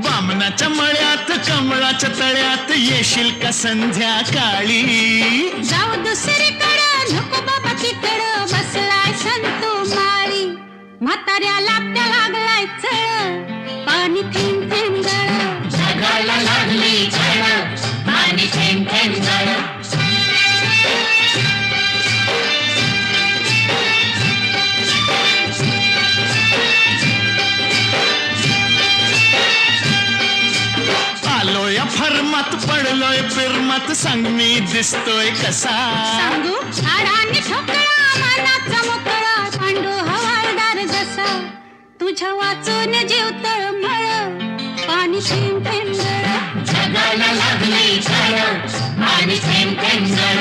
बामणाच्या मळ्यात कमळाच्या तळ्यात येशील का संध्याकाळी? जाऊ दुसरीकडं नको बाबा तिकडं बसलाय संतू माळी. म्हाताऱ्याला त्या लागलाय चळ पाणी थेंब थेंब गळ. जगाला लागली झळ पाणी थेंब थेंब गळ. आलोय फर्मात पडलोय फिरमात सांग मी दिसतोय कसा? सांगू हाडाने ठोकळा मनाचा मोकळा पांडू हवालदार जसा. तुझ्या वाचून जीव तळमळ पाणी थेंब थेंब गळ. जगाला लागली झळ पाणी थेंब थेंब गळ.